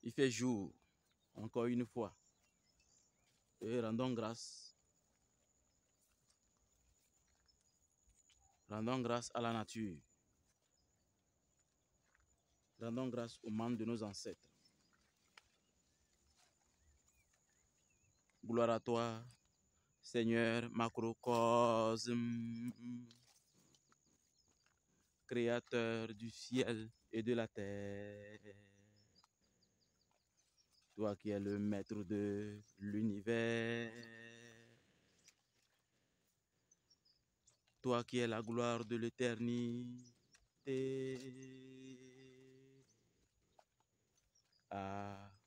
Il fait jour, encore une fois. Et rendons grâce. Rendons grâce à la nature. Rendons grâce aux membres de nos ancêtres. Gloire à toi, Seigneur macrocosme, créateur du ciel et de la terre. Toi qui es le maître de l'univers. Toi qui es la gloire de l'éternité.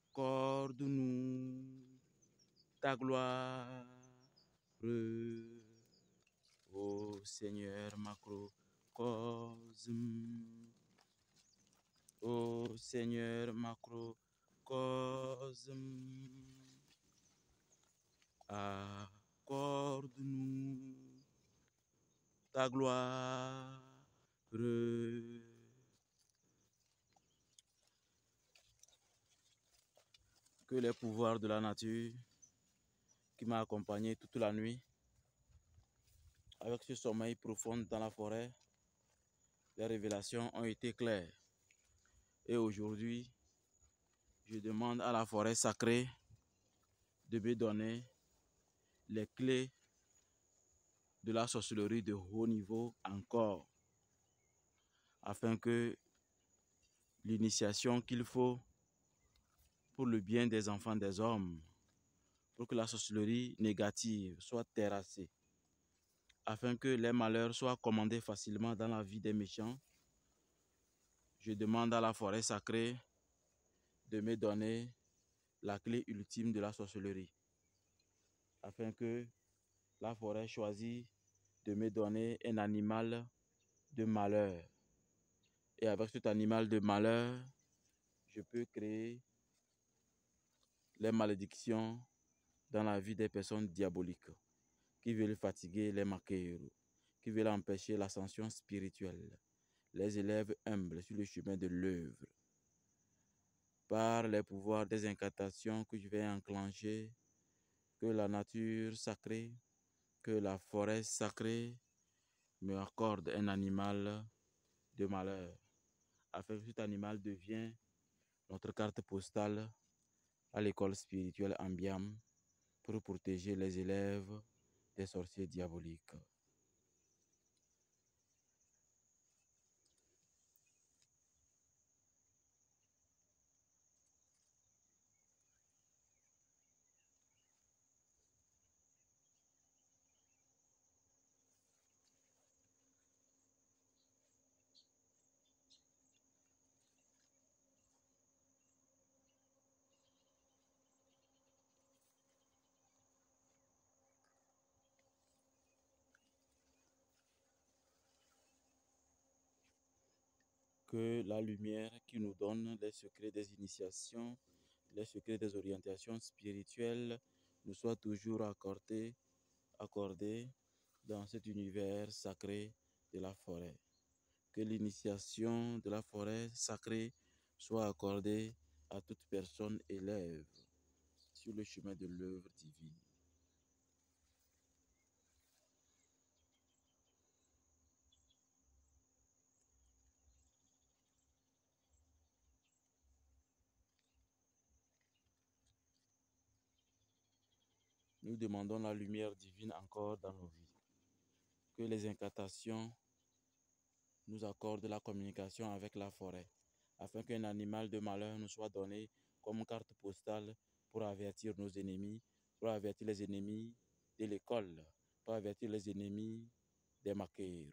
Accorde-nous ta gloire, ô Seigneur macrocosme, ô Seigneur macrocosme, accorde-nous ta gloire. Que les pouvoirs de la nature qui m'a accompagné toute la nuit, avec ce sommeil profond dans la forêt, les révélations ont été claires. Et aujourd'hui, je demande à la forêt sacrée de me donner les clés de la sorcellerie de haut niveau encore, afin que l'initiation qu'il faut pour le bien des enfants des hommes, pour que la sorcellerie négative soit terrassée, afin que les malheurs soient commandés facilement dans la vie des méchants. Je demande à la forêt sacrée de me donner la clé ultime de la sorcellerie, afin que la forêt choisit de me donner un animal de malheur. Et avec cet animal de malheur, je peux créer les malédictions dans la vie des personnes diaboliques qui veulent fatiguer les maqueros, qui veulent empêcher l'ascension spirituelle, les élèves humbles sur le chemin de l'œuvre. Par les pouvoirs des incantations que je vais enclencher, que la nature sacrée, que la forêt sacrée me accorde un animal de malheur, afin que cet animal devienne notre carte postale à l'école spirituelle Ambiam pour protéger les élèves des sorciers diaboliques. Que la lumière qui nous donne les secrets des initiations, les secrets des orientations spirituelles nous soit toujours accordée dans cet univers sacré de la forêt. Que l'initiation de la forêt sacrée soit accordée à toute personne élève sur le chemin de l'œuvre divine. Nous demandons la lumière divine encore dans nos vies. Que les incantations nous accordent la communication avec la forêt, afin qu'un animal de malheur nous soit donné comme carte postale pour avertir nos ennemis, pour avertir les ennemis de l'école, pour avertir les ennemis des maqueros.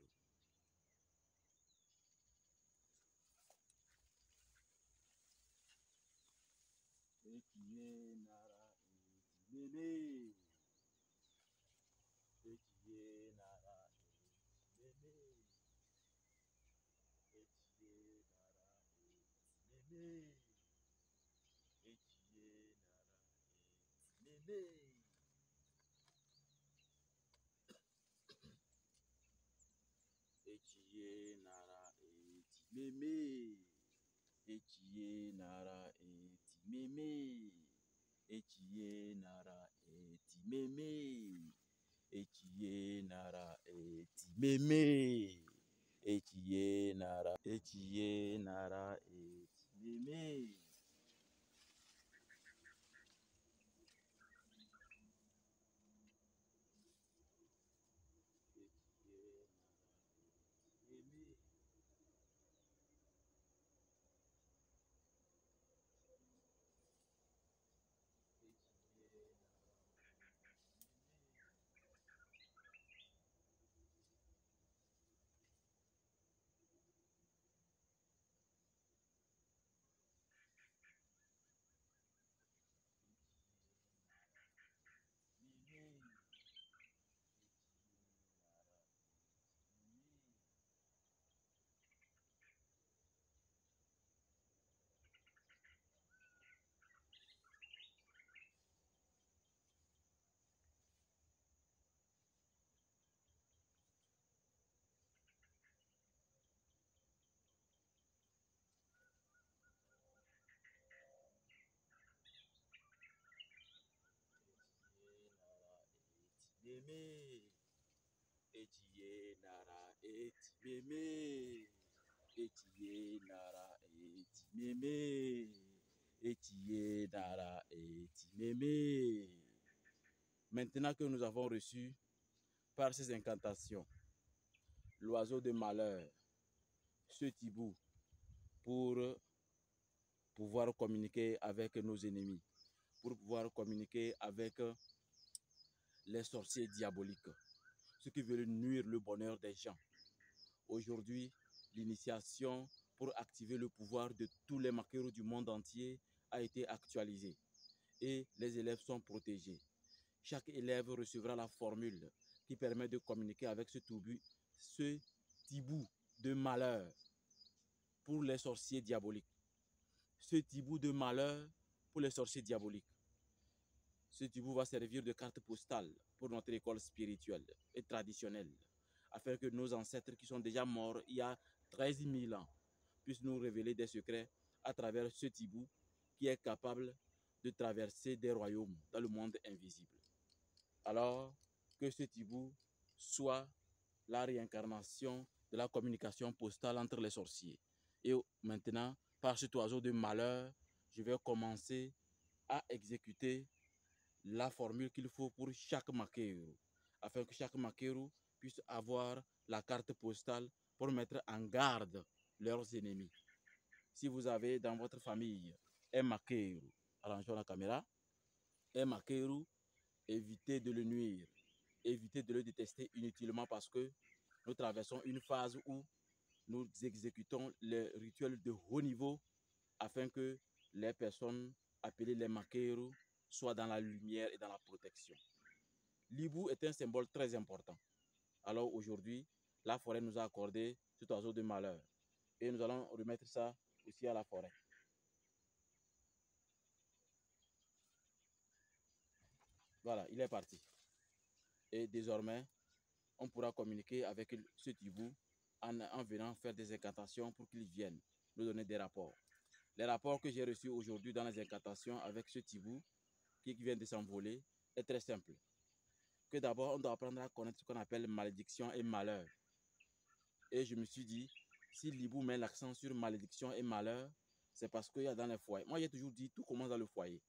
Etiye nara eti meme. Etiye nara eti mémé, etiye nara eti mémé, etiye nara eti mémé, etiye nara eti mémé. Mémé, etiye nara eti mémé, etiye nara eti mémé, etiye nara eti mémé. Maintenant que nous avons reçu par ces incantations l'oiseau de malheur, ce tibou, pour pouvoir communiquer avec nos ennemis, pour pouvoir communiquer avec les sorciers diaboliques, ceux qui veulent nuire le bonheur des gens. Aujourd'hui, l'initiation pour activer le pouvoir de tous les maquereaux du monde entier a été actualisée et les élèves sont protégés. Chaque élève recevra la formule qui permet de communiquer avec ce tibou de malheur pour les sorciers diaboliques. Ce tibou de malheur pour les sorciers diaboliques. Ce tibou va servir de carte postale pour notre école spirituelle et traditionnelle, afin que nos ancêtres qui sont déjà morts il y a 13 000 ans puissent nous révéler des secrets à travers ce tibou qui est capable de traverser des royaumes dans le monde invisible. Alors, que ce tibou soit la réincarnation de la communication postale entre les sorciers. Et maintenant, par cet oiseau de malheur, je vais commencer à exécuter la formule qu'il faut pour chaque maquereau, afin que chaque maquereau puisse avoir la carte postale pour mettre en garde leurs ennemis. Si vous avez dans votre famille un maquereau, arrangeons la caméra, un maquereau, évitez de le nuire, évitez de le détester inutilement parce que nous traversons une phase où nous exécutons les rituels de haut niveau afin que les personnes appelées les maquereaux soient dans la lumière et dans la protection. L'hibou est un symbole très important. Alors aujourd'hui, la forêt nous a accordé cet oiseau de malheur. Et nous allons remettre ça aussi à la forêt. Voilà, il est parti. Et désormais, on pourra communiquer avec ce hibou en venant faire des incantations pour qu'il vienne nous donner des rapports. Les rapports que j'ai reçus aujourd'hui dans les incantations avec ce hibou qui vient de s'envoler est très simple. Que d'abord, on doit apprendre à connaître ce qu'on appelle malédiction et malheur. Et je me suis dit, si l'hibou met l'accent sur malédiction et malheur, c'est parce qu'il y a dans les foyers. Moi, j'ai toujours dit, tout commence dans le foyer.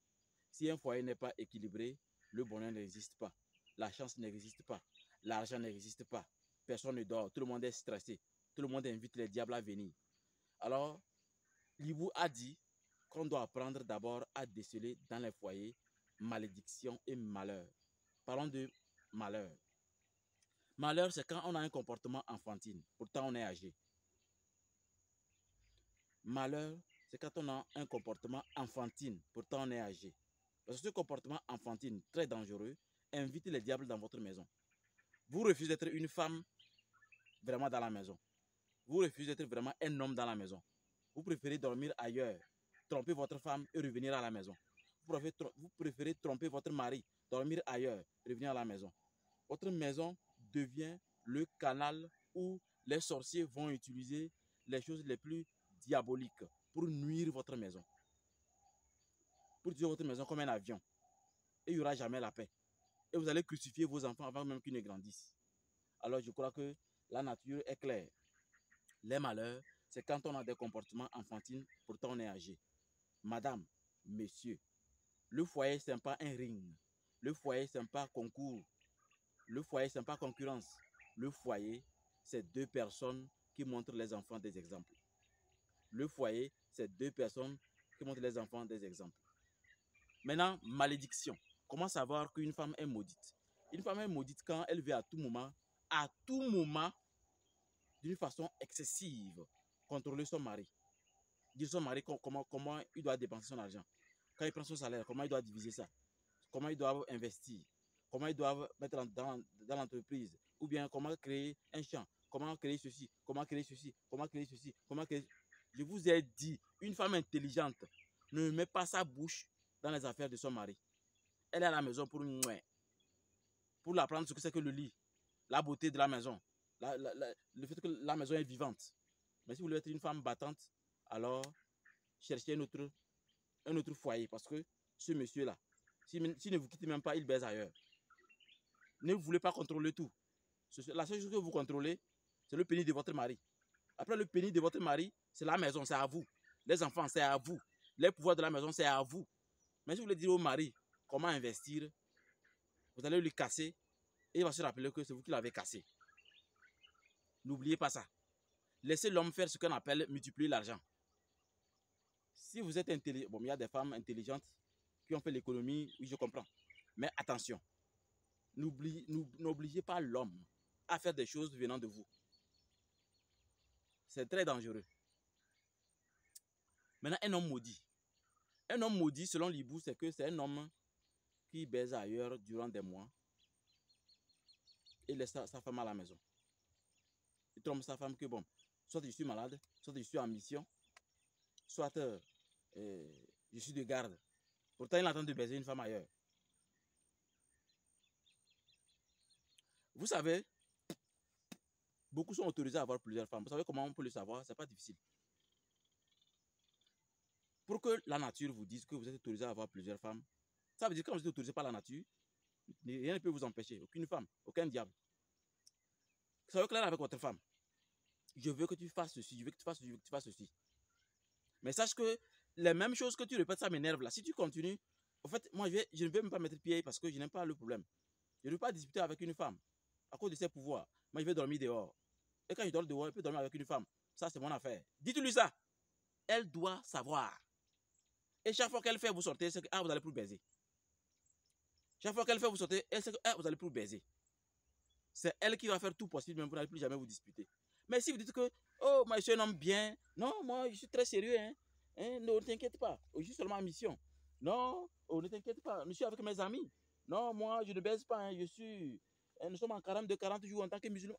Si un foyer n'est pas équilibré, le bonheur n'existe pas. La chance n'existe pas. L'argent n'existe pas. Personne ne dort. Tout le monde est stressé. Tout le monde invite les diables à venir. Alors, l'hibou a dit qu'on doit apprendre d'abord à déceler dans les foyers malédiction et malheur. Parlons de malheur. Malheur, c'est quand on a un comportement enfantine. Pourtant, on est âgé. Malheur, c'est quand on a un comportement enfantine. Pourtant, on est âgé. Parce que ce comportement enfantine, très dangereux, invite les diables dans votre maison. Vous refusez d'être une femme vraiment dans la maison. Vous refusez d'être vraiment un homme dans la maison. Vous préférez dormir ailleurs, tromper votre femme et revenir à la maison. Vous préférez tromper votre mari, dormir ailleurs, revenir à la maison. Votre maison devient le canal où les sorciers vont utiliser les choses les plus diaboliques pour nuire votre maison. pour utiliser votre maison comme un avion. Et il n'y aura jamais la paix. Et vous allez crucifier vos enfants avant même qu'ils ne grandissent. Alors je crois que la nature est claire. Les malheurs, c'est quand on a des comportements enfantines, pourtant on est âgé. Madame, monsieur, le foyer, ce n'est pas un ring. Le foyer, ce n'est pas concours. Le foyer, ce n'est pas concurrence. Le foyer, c'est deux personnes qui montrent les enfants des exemples. Le foyer, c'est deux personnes qui montrent les enfants des exemples. Maintenant, malédiction. Comment savoir qu'une femme est maudite? Une femme est maudite quand elle veut à tout moment, d'une façon excessive, contrôler son mari. Dire son mari comment il doit dépenser son argent. Quand il prend son salaire, comment il doit diviser ça. Comment il doit investir. Comment ils doivent mettre dans l'entreprise. Ou bien comment créer un champ. Comment créer ceci. Comment créer ceci. Comment créer ceci. Comment créer... Je vous ai dit, une femme intelligente ne met pas sa bouche dans les affaires de son mari. Elle est à la maison pour l'apprendre ce que c'est que le lit. La beauté de la maison. Le fait que la maison est vivante. Mais si vous voulez être une femme battante, alors cherchez un autre foyer. Parce que ce monsieur-là, s'il ne vous quitte même pas, il baise ailleurs. Ne voulez pas contrôler tout. La seule chose que vous contrôlez, c'est le pénis de votre mari. Après le pénis de votre mari, c'est la maison, c'est à vous. Les enfants, c'est à vous. Les pouvoirs de la maison, c'est à vous. Mais si vous voulez dire au mari comment investir, vous allez lui casser et il va se rappeler que c'est vous qui l'avez cassé. N'oubliez pas ça. Laissez l'homme faire ce qu'on appelle multiplier l'argent. Si vous êtes intelligent, bon, il y a des femmes intelligentes qui ont fait l'économie, oui, je comprends. Mais attention, n'obligez pas l'homme à faire des choses venant de vous. C'est très dangereux. Maintenant, un homme maudit. Un homme maudit, selon l'Hibou, c'est que c'est un homme qui baise ailleurs durant des mois et laisse sa femme à la maison. Il trompe sa femme que, bon, soit je suis malade, soit je suis en mission, soit je suis de garde. Pourtant, il est en train de baiser une femme ailleurs. Vous savez, beaucoup sont autorisés à avoir plusieurs femmes. Vous savez comment on peut le savoir? Ce n'est pas difficile. Pour que la nature vous dise que vous êtes autorisé à avoir plusieurs femmes, ça veut dire que quand vous êtes autorisé par la nature, rien ne peut vous empêcher. Aucune femme, aucun diable. Soyez clair avec votre femme. Je veux que tu fasses ceci, je veux que tu fasses ceci, je veux que tu fasses ceci. Mais sache que les mêmes choses que tu répètes, ça m'énerve là. Si tu continues, en fait, moi, je ne vais même pas mettre pied parce que je n'aime pas le problème. Je ne veux pas discuter avec une femme à cause de ses pouvoirs. Moi, je vais dormir dehors. Et quand je dors dehors, je peux dormir avec une femme. Ça, c'est mon affaire. Dites-lui ça. Elle doit savoir. Et chaque fois qu'elle fait vous sortir, c'est que ah, vous allez plus baiser. Chaque fois qu'elle fait vous sortir, elle sait que ah, vous allez plus baiser. C'est elle qui va faire tout possible, même vous n'allez plus jamais vous disputer. Mais si vous dites que, oh, moi je suis un homme bien, non, moi je suis très sérieux, hein, non, ne t'inquiète pas, je suis seulement en mission. Non, oh, ne t'inquiète pas, je suis avec mes amis. Non, moi je ne baise pas, hein, nous sommes en 40 jours en tant que musulman.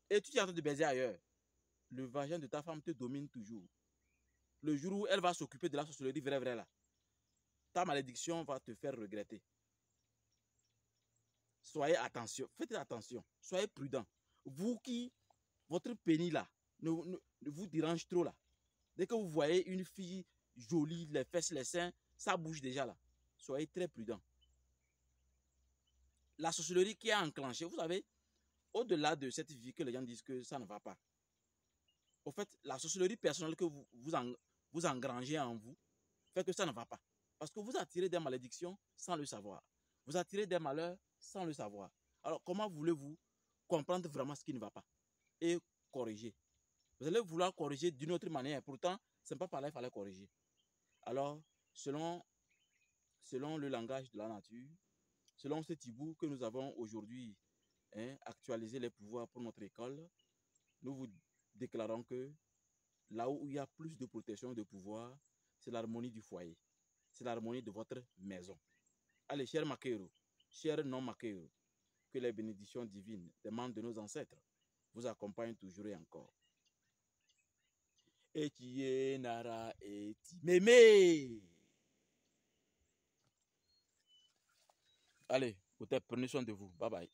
Et tu es en train de baiser ailleurs. Le vagin de ta femme te domine toujours. Le jour où elle va s'occuper de la sorcellerie vrai là, ta malédiction va te faire regretter. Soyez attention, faites attention, soyez prudent. Vous qui, votre pénis là, ne vous dérange trop là. Dès que vous voyez une fille jolie, les fesses, les seins, ça bouge déjà là. Soyez très prudent. La sorcellerie qui est enclenchée, vous savez, au-delà de cette vie que les gens disent que ça ne va pas. Au fait, la sorcellerie personnelle que vous engrangez en vous fait que ça ne va pas. Parce que vous attirez des malédictions sans le savoir. Vous attirez des malheurs sans le savoir. Alors, comment voulez-vous comprendre vraiment ce qui ne va pas et corriger? Vous allez vouloir corriger d'une autre manière. Pourtant, ce n'est pas par là qu'il fallait corriger. Alors, selon le langage de la nature, selon ce hibou que nous avons aujourd'hui actualisé les pouvoirs pour notre école, nous vous déclarons que là où il y a plus de protection et de pouvoir, c'est l'harmonie du foyer. C'est l'harmonie de votre maison. Allez, cher Makero, cher non-Makero, que les bénédictions divines des membres de nos ancêtres vous accompagnent toujours et encore. Etiye nara eti mémé. Allez, prenez soin de vous. Bye bye.